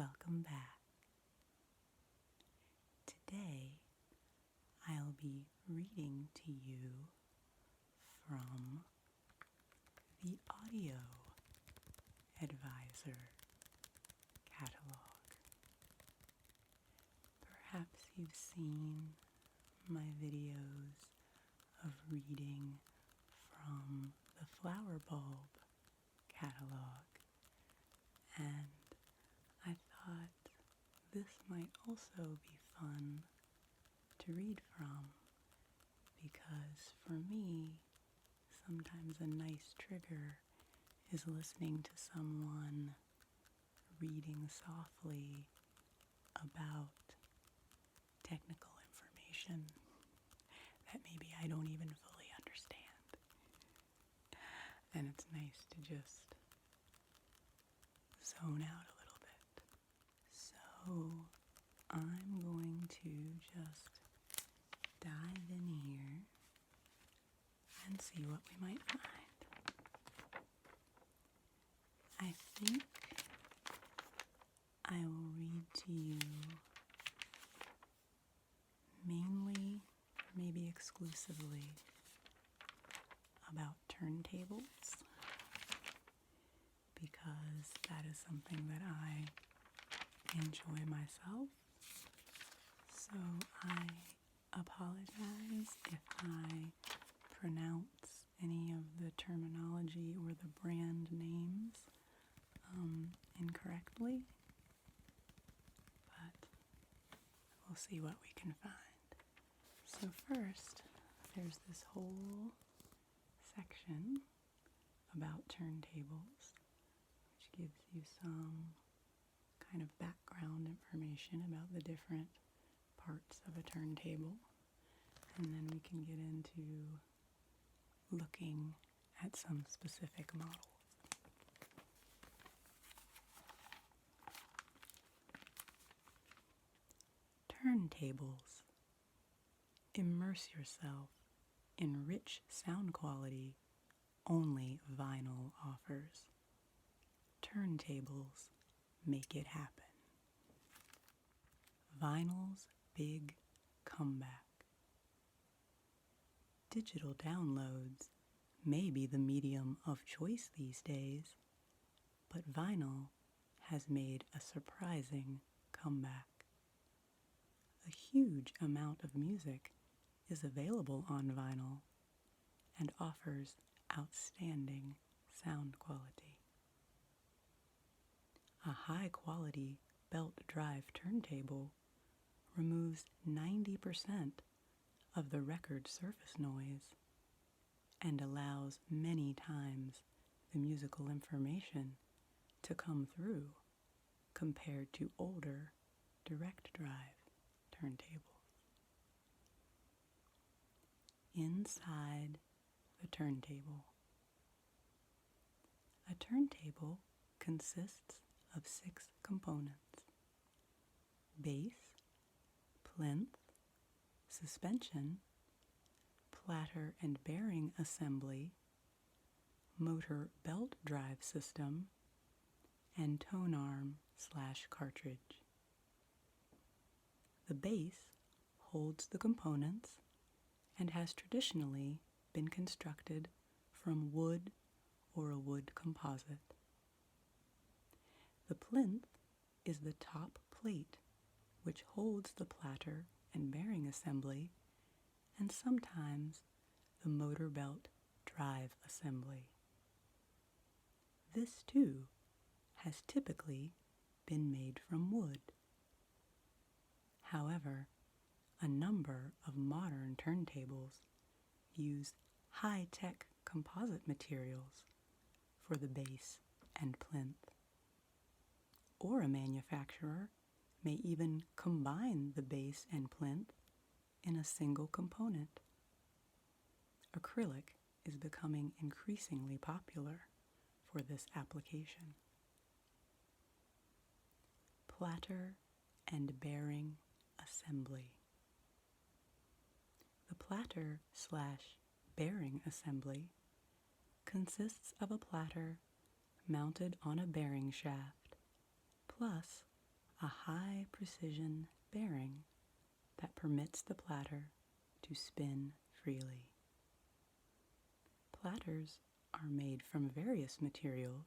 welcome back. Today I'll be reading to you from the Audio Advisor catalog. Perhaps you've seen my videos of reading from the Flower Bulb catalog, and I thought this might also be fun to read from, because for me, sometimes a nice trigger is listening to someone reading softly about technical information that maybe I don't even fully understand. And it's nice to just zone out a little bit. So I'm going to just dive in here and see what we might find. I think I will read to you mainly, maybe exclusively, about turntables, because that is something that I enjoy myself. So I apologize if I pronounce any of the terminology or the brand names incorrectly, but we'll see what we can find. So first, there's this whole section about turntables, which gives you some kind of background information about the different parts of a turntable, and then we can get into looking at some specific models. Turntables. Immerse yourself in rich sound quality only vinyl offers. Turntables make it happen. Vinyl's big comeback. Digital downloads may be the medium of choice these days, but vinyl has made a surprising comeback. A huge amount of music is available on vinyl and offers outstanding sound quality. A high-quality belt drive turntable removes 90% of the record surface noise and allows many times the musical information to come through compared to older direct drive turntables. Inside the turntable. A turntable consists of 6 components: bass, plinth, suspension, platter and bearing assembly, motor belt drive system, and tone arm/cartridge. The base holds the components and has traditionally been constructed from wood or a wood composite. The plinth is the top plate which holds the platter and bearing assembly and sometimes the motor belt drive assembly. This too has typically been made from wood. However, a number of modern turntables use high-tech composite materials for the base and plinth. Or a manufacturer may even combine the base and plinth in a single component. Acrylic is becoming increasingly popular for this application. Platter and bearing assembly. The platter/bearing assembly consists of a platter mounted on a bearing shaft, plus a high precision bearing that permits the platter to spin freely. Platters are made from various materials,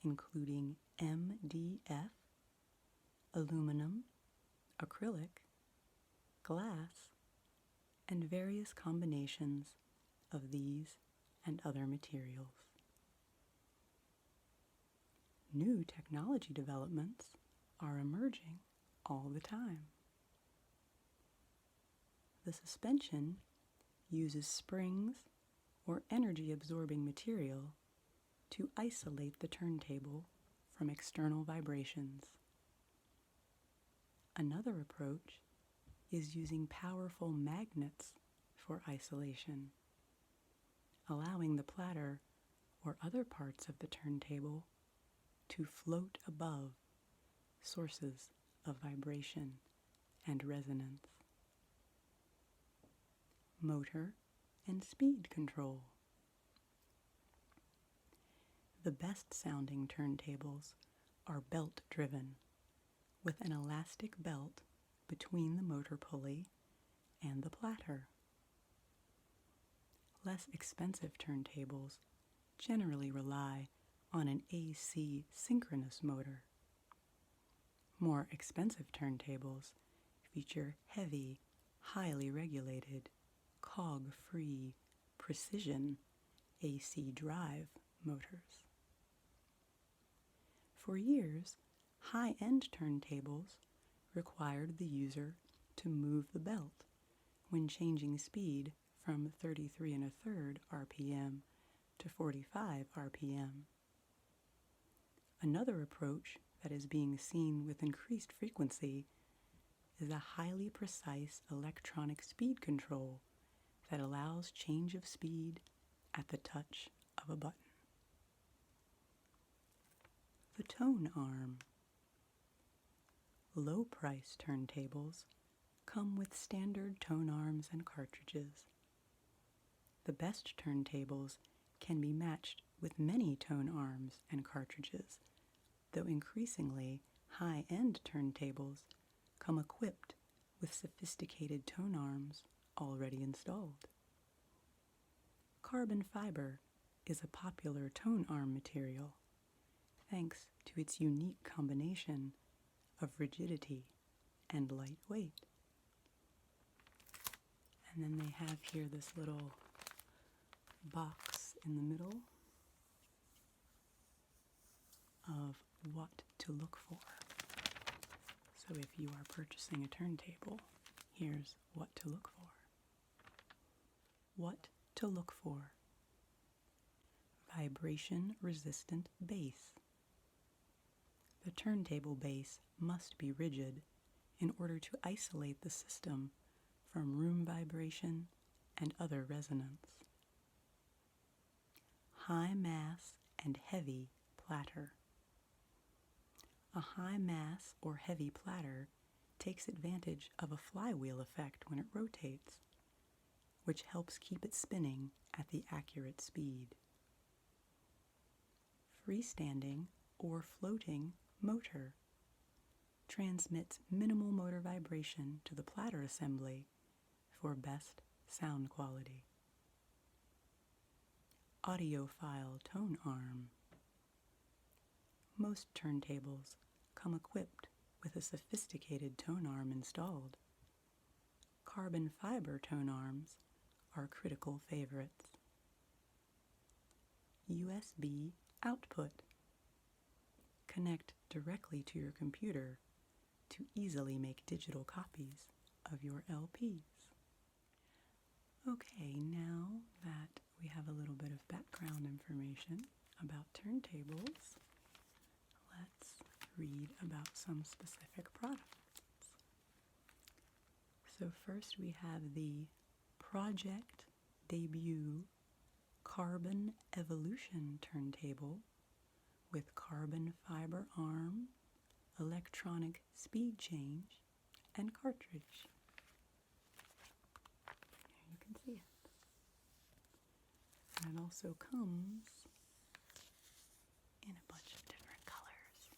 including MDF, aluminum, acrylic, glass, and various combinations of these and other materials. New technology developments are emerging all the time. The suspension uses springs or energy-absorbing material to isolate the turntable from external vibrations. Another approach is using powerful magnets for isolation, allowing the platter or other parts of the turntable to float above sources of vibration and resonance. Motor and speed control. The best sounding turntables are belt driven, with an elastic belt between the motor pulley and the platter. Less expensive turntables generally rely on an AC synchronous motor. More expensive turntables feature heavy, highly regulated, cog-free, precision AC drive motors. For years, high-end turntables required the user to move the belt when changing speed from 33 1/3 RPM to 45 RPM. Another approach that is being seen with increased frequency is a highly precise electronic speed control that allows change of speed at the touch of a button. The tone arm. Low-price turntables come with standard tone arms and cartridges. The best turntables can be matched with many tone arms and cartridges, though increasingly high-end turntables come equipped with sophisticated tone arms already installed. Carbon fiber is a popular tone arm material, thanks to its unique combination of rigidity and lightweight. And then they have here this little box in the middle of what to look for. So if you are purchasing a turntable, here's what to look for. What to look for. Vibration-resistant base. The turntable base must be rigid in order to isolate the system from room vibration and other resonance. High mass and heavy platter. A high mass or heavy platter takes advantage of a flywheel effect when it rotates, which helps keep it spinning at the accurate speed. Freestanding or floating motor transmits minimal motor vibration to the platter assembly for best sound quality. Audiophile tone arm. Most turntables come equipped with a sophisticated tone arm installed. Carbon fiber tone arms are critical favorites. USB output. Connect directly to your computer to easily make digital copies of your LPs. Okay, now that we have a little bit of background information about turntables, let's read about some specific products. So first we have the Project Debut Carbon Evolution turntable with carbon fiber arm, electronic speed change, and cartridge. Here you can see it. And it also comes in a bunch of different colors.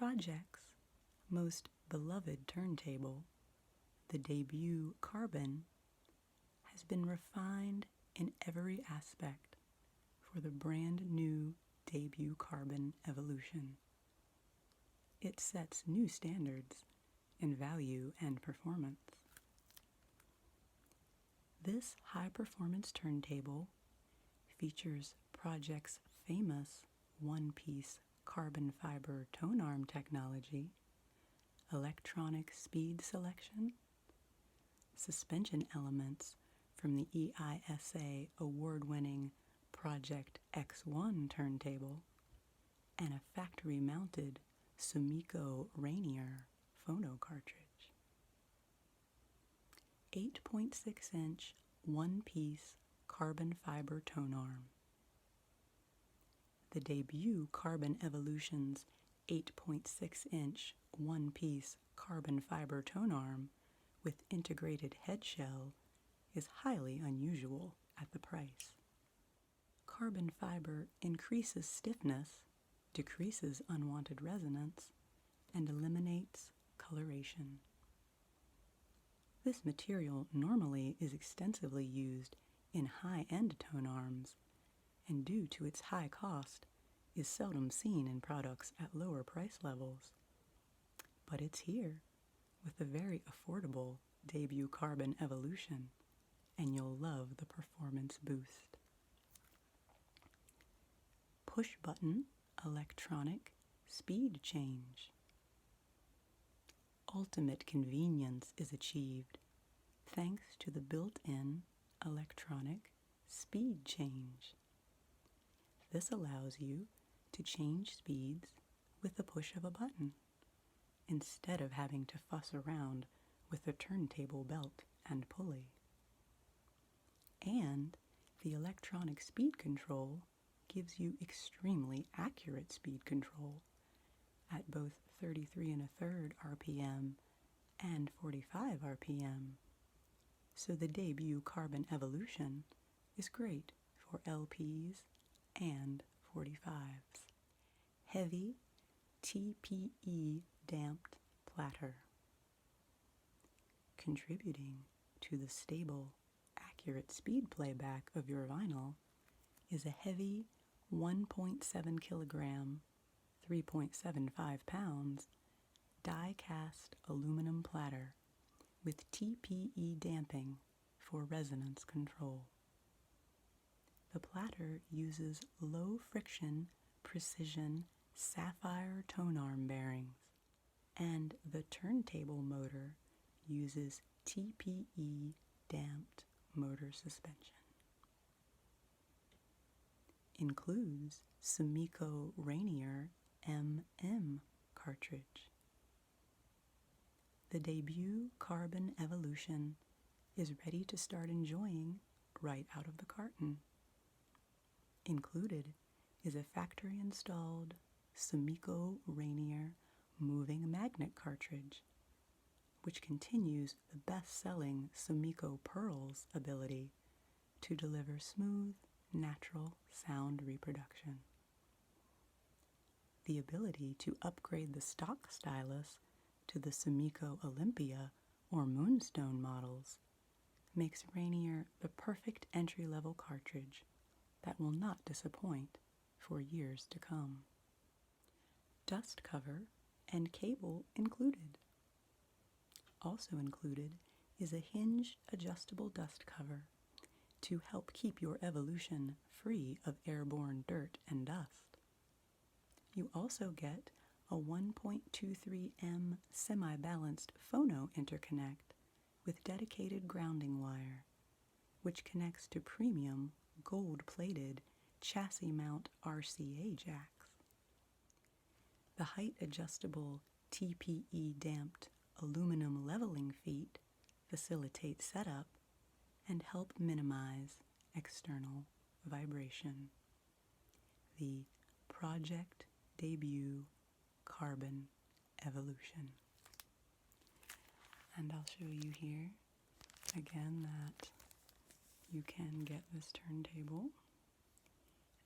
project's most beloved turntable, the debut Carbon, has been refined in every aspect for the brand new debut Carbon evolution. It sets new standards in value and performance. This high-performance turntable features Project's famous one-piece carbon fiber tone arm technology, electronic speed selection, suspension elements from the EISA award-winning Project X1 turntable, and a factory-mounted Sumiko Rainier phono cartridge. 8.6-inch one-piece carbon fiber tone arm. The debut Carbon Evolution's 8.6-inch one-piece carbon fiber tone arm with integrated head shell is highly unusual at the price. Carbon fiber increases stiffness, decreases unwanted resonance, and eliminates coloration. This material normally is extensively used in high-end tone arms, and due to its high cost, is seldom seen in products at lower price levels. But it's here with the very affordable debut Carbon Evolution, and you'll love the performance boost. Push-button electronic speed change. Ultimate convenience is achieved thanks to the built-in electronic speed change. This allows you to change speeds with the push of a button, instead of having to fuss around with the turntable belt and pulley. And the electronic speed control gives you extremely accurate speed control at both 33 1/3 RPM and 45 RPM. So the debut Carbon Evolution is great for LPs and 45s. Heavy TPE damped platter. Contributing to the stable, accurate speed playback of your vinyl is a heavy 1.7 kilogram, 3.75 pounds, die-cast aluminum platter with TPE damping for resonance control. The platter uses low-friction, precision sapphire tone arm bearings, and the turntable motor uses TPE damped motor suspension. Includes Sumiko Rainier MM cartridge. The debut Carbon Evolution is ready to start enjoying right out of the carton. Included is a factory-installed Sumiko Rainier moving magnet cartridge, which continues the best-selling Sumiko Pearls ability to deliver smooth, natural sound reproduction. The ability to upgrade the stock stylus to the Sumiko Olympia or Moonstone models makes Rainier the perfect entry-level cartridge that will not disappoint for years to come. Dust cover and cable included. Also included is a hinged adjustable dust cover to help keep your Evolution free of airborne dirt and dust. You also get a 1.23M semi-balanced phono interconnect with dedicated grounding wire, which connects to premium gold-plated chassis mount RCA jacks. The height-adjustable TPE damped aluminum leveling feet facilitate setup and help minimize external vibration. The Project Debut Carbon Evolution. And I'll show you here again that you can get this turntable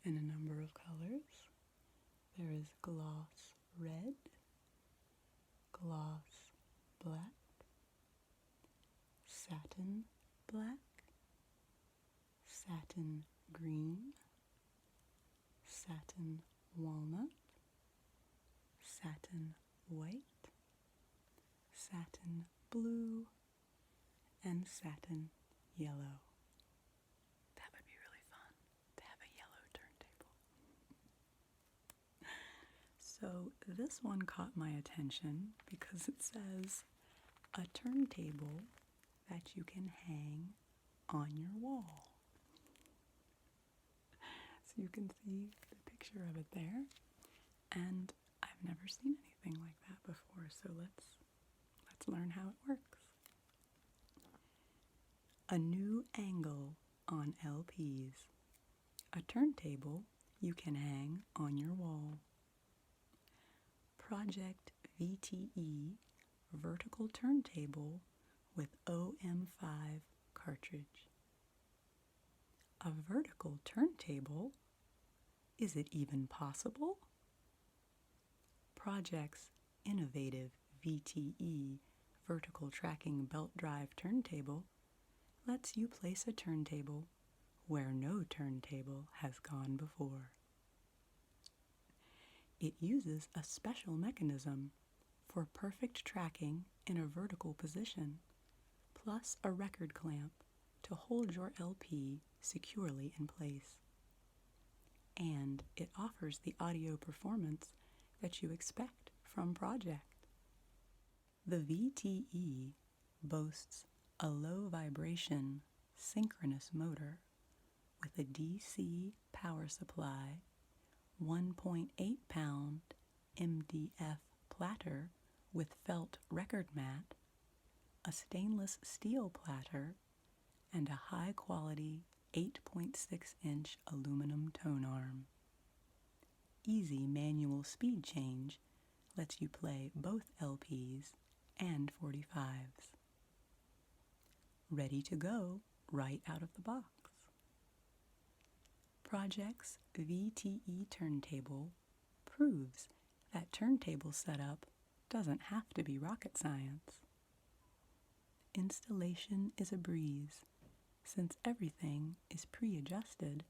in a number of colors. There is gloss red, gloss black, satin black, satin green, satin walnut, satin white, satin blue, and satin yellow. That would be really fun to have a yellow turntable. So this one caught my attention because it says a turntable that you can hang on your wall. So you can see the picture of it there, and I've never seen anything like that before, so let's learn how it works. A new angle on LPs. A turntable you can hang on your wall. Project VTE vertical turntable with OM5 cartridge. A vertical turntable? Is it even possible? Project's innovative VTE vertical tracking belt drive turntable lets you place a turntable where no turntable has gone before. It uses a special mechanism for perfect tracking in a vertical position, plus a record clamp to hold your LP securely in place. And it offers the audio performance that you expect from Project. The VTE boasts a low vibration synchronous motor with a DC power supply, 1.8 pound MDF platter with felt record mat, a stainless steel platter, and a high quality 8.6-inch aluminum tone arm. Easy manual speed change lets you play both LPs and 45s. Ready to go right out of the box. Project's VTE turntable proves that turntable setup doesn't have to be rocket science. Installation is a breeze, since everything is pre-adjusted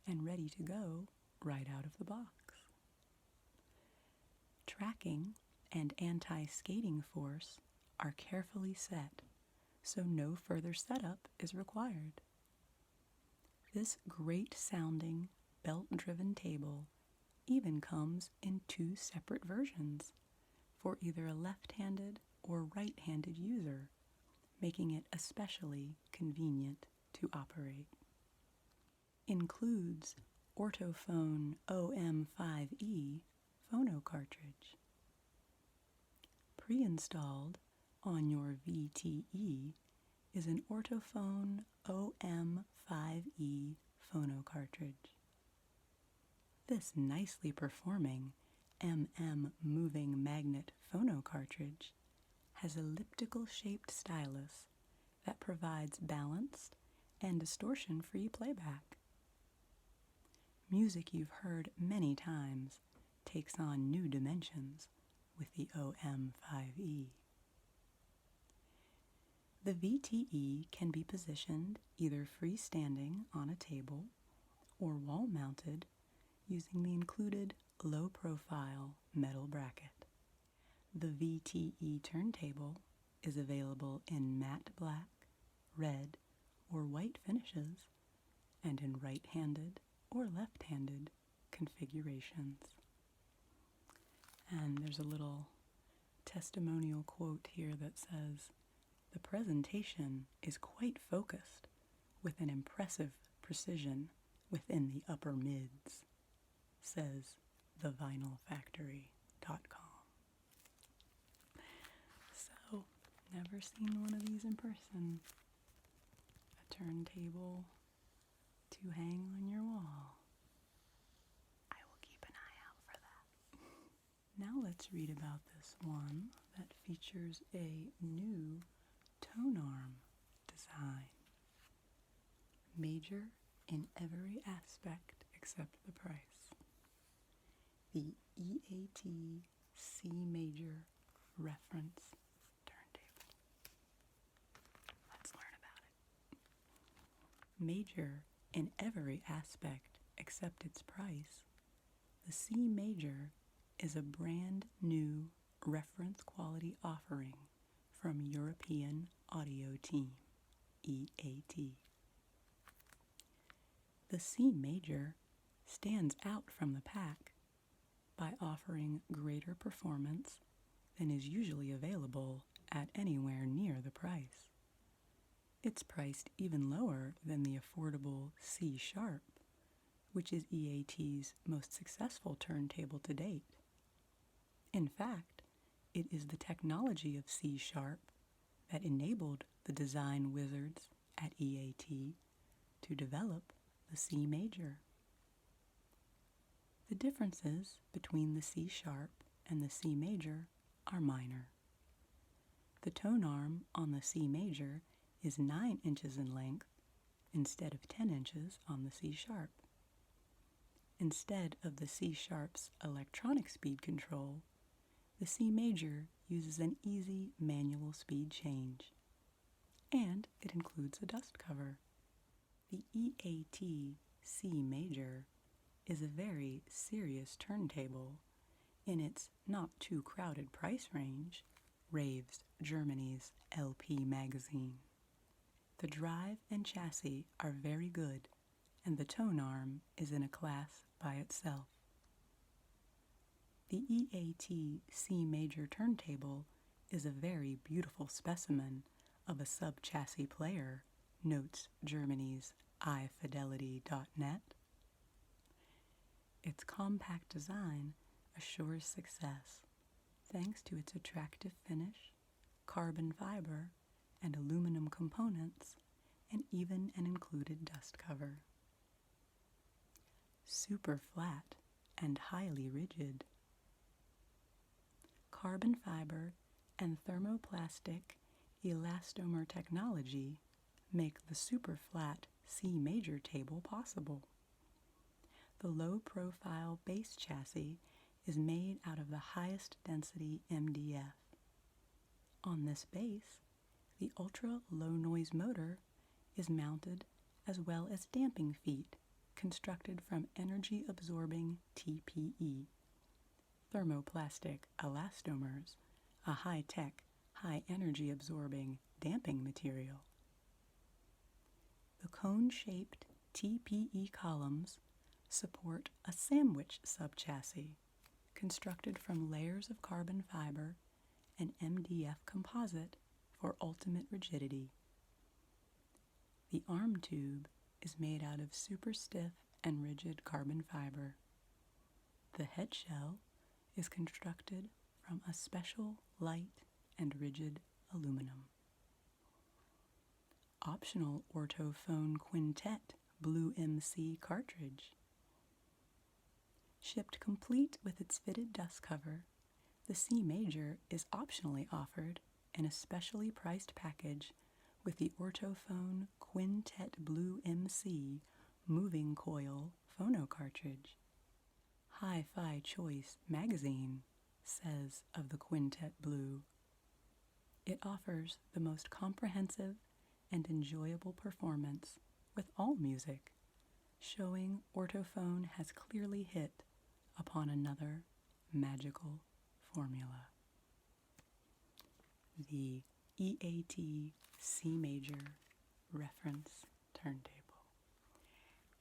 and ready to go right out of the box. Tracking and anti-skating force are carefully set, so no further setup is required. This great-sounding, belt-driven table even comes in 2 separate versions for either a left-handed or right-handed user, making it especially convenient to operate. Includes Ortophone OM5E phono cartridge. Pre-installed on your VTE is an Ortophone OM5E phono cartridge. This nicely performing moving magnet phono cartridge has elliptical-shaped stylus that provides balanced and distortion-free playback. Music you've heard many times takes on new dimensions with the OM5E. The VTE can be positioned either freestanding on a table or wall-mounted using the included low-profile metal bracket. The VTE turntable is available in matte black, red, or white finishes, and in right-handed or left-handed configurations. And there's a little testimonial quote here that says, "The presentation is quite focused with an impressive precision within the upper mids," says thevinylfactory.com. So, never seen one of these in person. A turntable to hang on your wall. I will keep an eye out for that. Now let's read about this one that features a new tone arm design. Major in every aspect except the price. The EAT C Major reference turntable. Let's learn about it. Major in every aspect except its price, the C major is a brand new reference quality offering from European Audio Team, EAT. The C major stands out from the pack by offering greater performance than is usually available at anywhere near the price. It's priced even lower than the affordable C sharp, which is EAT's most successful turntable to date. In fact, it is the technology of C sharp that enabled the design wizards at EAT to develop the C major. The differences between the C sharp and the C major are minor. The tone arm on the C major is 9 inches in length instead of 10 inches on the C sharp. Instead of the C sharp's electronic speed control, the C major uses an easy manual speed change, and it includes a dust cover. The EAT C major is a very serious turntable in its not too crowded price range, raves Germany's LP magazine. The drive and chassis are very good, and the tone arm is in a class by itself. The EAT C major turntable is a very beautiful specimen of a sub-chassis player, notes Germany's iFidelity.net. Its compact design assures success thanks to its attractive finish, carbon fiber, and aluminum components, and even an included dust cover. Super flat and highly rigid. Carbon fiber and thermoplastic elastomer technology make the super flat C major table possible. The low-profile base chassis is made out of the highest density MDF. On this base, the ultra-low noise motor is mounted, as well as damping feet constructed from energy-absorbing TPE, thermoplastic elastomers, a high-tech, high-energy absorbing damping material. The cone-shaped TPE columns support a sandwich subchassis constructed from layers of carbon fiber and MDF composite for ultimate rigidity. The arm tube is made out of super stiff and rigid carbon fiber. The head shell is constructed from a special light and rigid aluminum. Optional Orthophone Quintet Blue MC cartridge. Shipped complete with its fitted dust cover, the C major is optionally offered in a specially priced package with the Orthophone Quintet Blue MC moving coil phono cartridge. Hi-Fi Choice magazine says of the Quintet Blue, it offers the most comprehensive and enjoyable performance with all music, showing Orthophone has clearly hit upon another magical formula. The EAT C major reference turntable.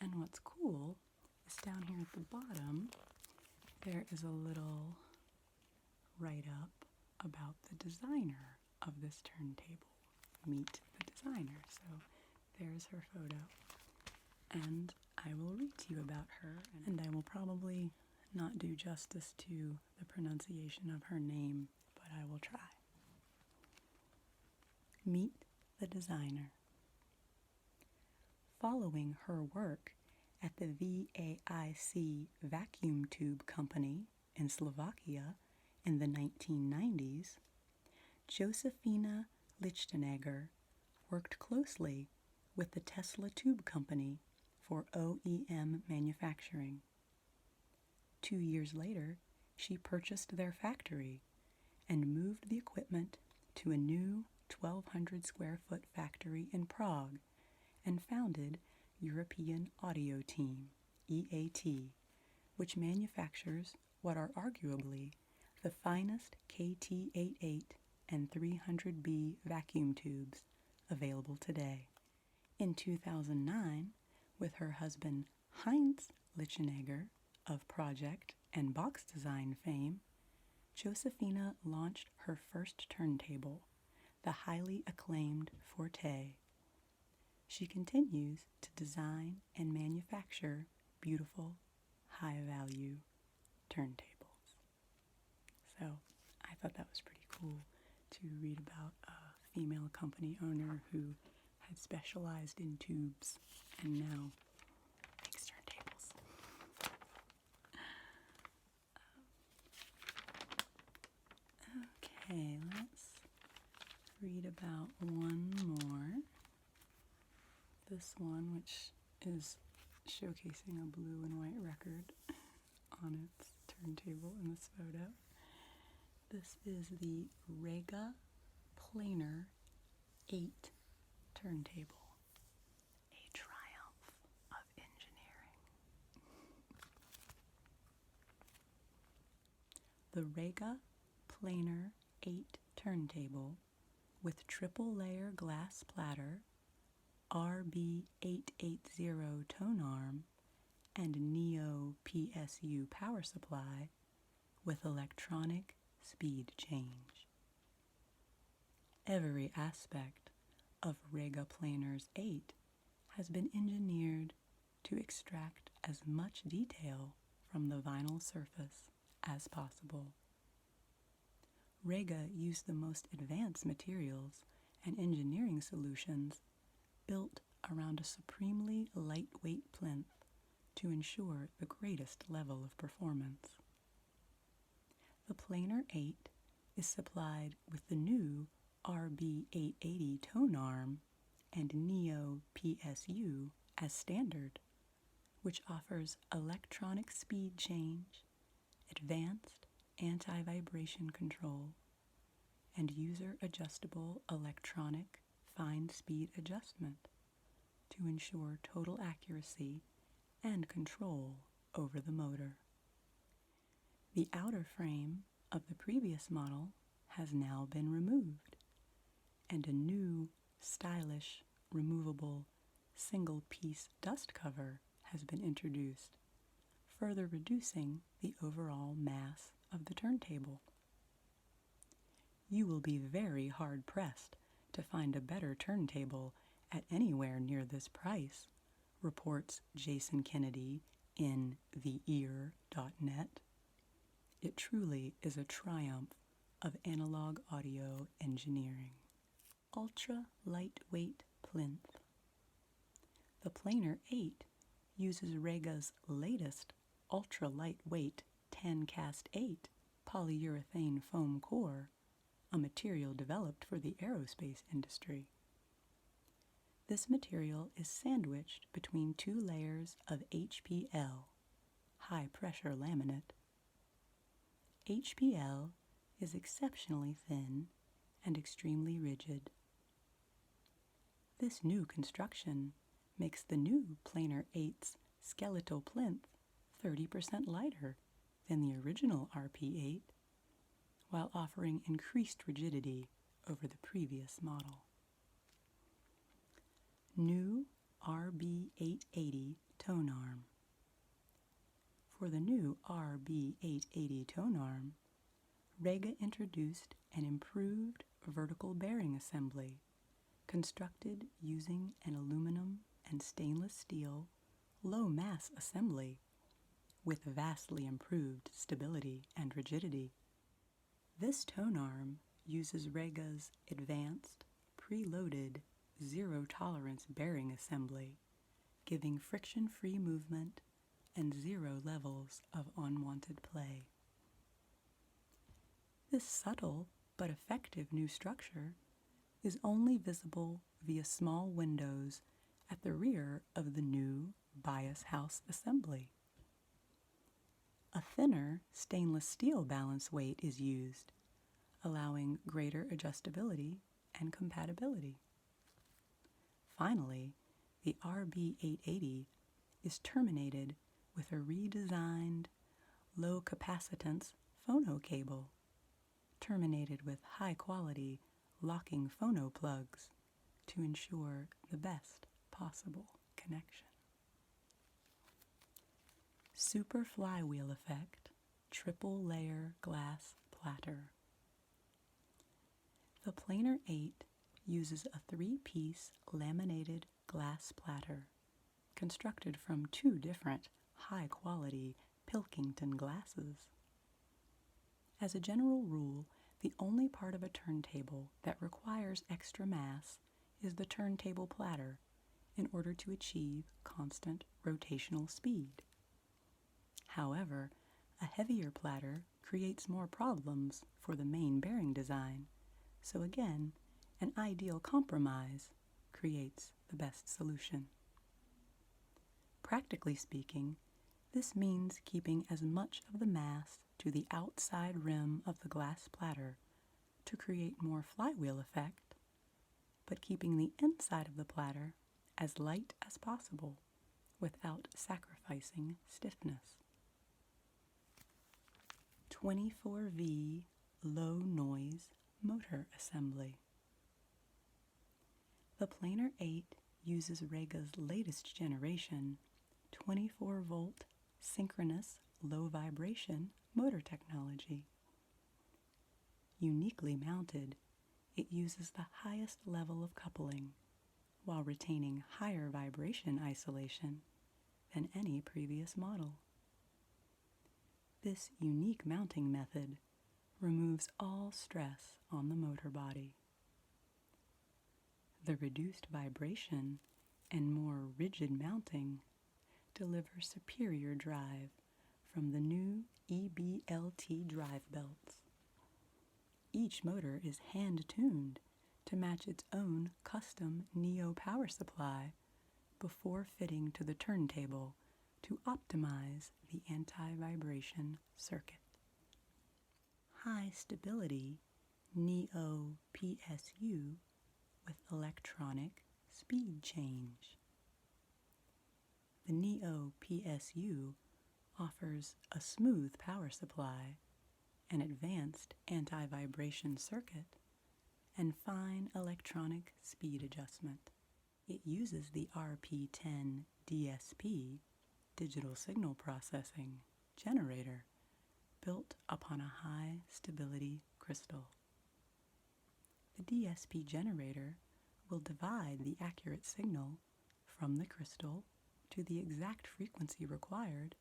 And what's cool is down here at the bottom, there is a little write-up about the designer of this turntable. Meet the designer. So there's her photo. And I will read to you about her, and I will probably not do justice to the pronunciation of her name, but I will try. Meet the designer. Following her work at the VAIC Vacuum Tube Company in Slovakia in the 1990s, Josefina Lichtenegger worked closely with the Tesla Tube Company for OEM manufacturing. 2 years later, she purchased their factory and moved the equipment to a new 1,200 square foot factory in Prague and founded European Audio Team, EAT, which manufactures what are arguably the finest KT88 and 300B vacuum tubes available today. In 2009, with her husband Heinz Lichtenegger of project and box design fame, Josefina launched her first turntable, the highly acclaimed Forte. She continues to design and manufacture beautiful, high-value turntables. So I thought that was pretty cool to read about a female company owner who had specialized in tubes and now makes turntables. Okay, let's read about one more. This one, which is showcasing a blue and white record on its turntable in this photo. This is the Rega Planar 8 turntable, a triumph of engineering. The Rega Planar 8 turntable with triple layer glass platter, RB880 tone arm, and Neo PSU power supply with electronic speed change. Every aspect of Rega Planar's 8 has been engineered to extract as much detail from the vinyl surface as possible. Rega used the most advanced materials and engineering solutions built around a supremely lightweight plinth to ensure the greatest level of performance. The Planar 8 is supplied with the new RB880 tone arm and Neo PSU as standard, which offers electronic speed change, advanced anti-vibration control, and user-adjustable electronic fine speed adjustment to ensure total accuracy and control over the motor. The outer frame of the previous model has now been removed, and a new, stylish, removable, single-piece dust cover has been introduced, further reducing the overall mass of the turntable. You will be very hard-pressed to find a better turntable at anywhere near this price, reports Jason Kennedy in theear.net. It truly is a triumph of analog audio engineering. Ultra lightweight plinth. The Planar 8 uses Rega's latest ultra lightweight 10 cast 8 polyurethane foam core, a material developed for the aerospace industry. This material is sandwiched between two layers of HPL, high pressure laminate. HPL is exceptionally thin and extremely rigid. This new construction makes the new Planar 8's skeletal plinth 30% lighter than the original RP8, while offering increased rigidity over the previous model. New RB880 tone arm. For the new RB880 tone arm, Rega introduced an improved vertical bearing assembly constructed using an aluminum and stainless steel low-mass assembly with vastly improved stability and rigidity. This tone arm uses Rega's advanced, preloaded, zero-tolerance bearing assembly, giving friction-free movement and 0 levels of unwanted play. This subtle but effective new structure is only visible via small windows at the rear of the new bias house assembly. A thinner stainless steel balance weight is used, allowing greater adjustability and compatibility. Finally, the RB880 is terminated with a redesigned low-capacitance phono cable, terminated with high-quality locking phono plugs to ensure the best possible connection. Super flywheel effect, triple layer glass platter. The Planar 8 uses a 3-piece laminated glass platter constructed from 2 different high-quality Pilkington glasses. As a general rule, the only part of a turntable that requires extra mass is the turntable platter in order to achieve constant rotational speed. However, a heavier platter creates more problems for the main bearing design, so again, an ideal compromise creates the best solution. Practically speaking, this means keeping as much of the mass to the outside rim of the glass platter to create more flywheel effect, but keeping the inside of the platter as light as possible without sacrificing stiffness. 24V low noise motor assembly. The Planar 8 uses Rega's latest generation 24-volt synchronous low vibration motor technology. Uniquely mounted, it uses the highest level of coupling while retaining higher vibration isolation than any previous model. This unique mounting method removes all stress on the motor body. The reduced vibration and more rigid mounting deliver superior drive from the new EBLT drive belts. Each motor is hand-tuned to match its own custom Neo power supply before fitting to the turntable to optimize the anti-vibration circuit. High stability Neo PSU with electronic speed change. The Neo PSU offers a smooth power supply, an advanced anti-vibration circuit, and fine electronic speed adjustment. It uses the RP10 DSP, digital signal processing, generator built upon a high stability crystal. The DSP generator will divide the accurate signal from the crystal to the exact frequency required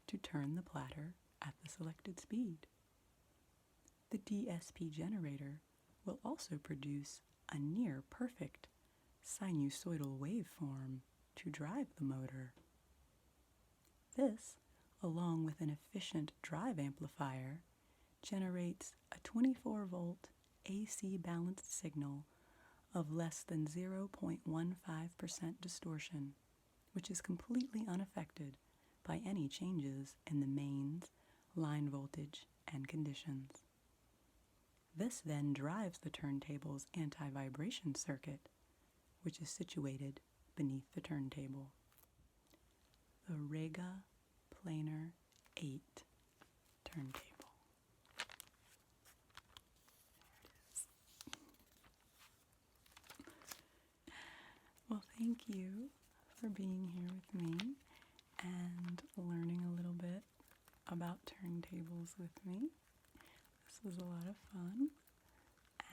to turn the platter at the selected speed. The DSP generator will also produce a near-perfect sinusoidal waveform to drive the motor. This, along with an efficient drive amplifier, generates a 24-volt AC balanced signal of less than 0.15% distortion, which is completely unaffected by any changes in the mains, line voltage, and conditions. This then drives the turntable's anti-vibration circuit, which is situated beneath the turntable. The Rega Planar 8 turntable. Well, thank you for being here with me and learning a little bit about turntables with me. This was a lot of fun,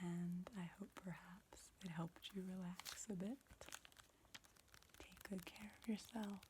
and I hope perhaps it helped you relax a bit. Take good care of yourself.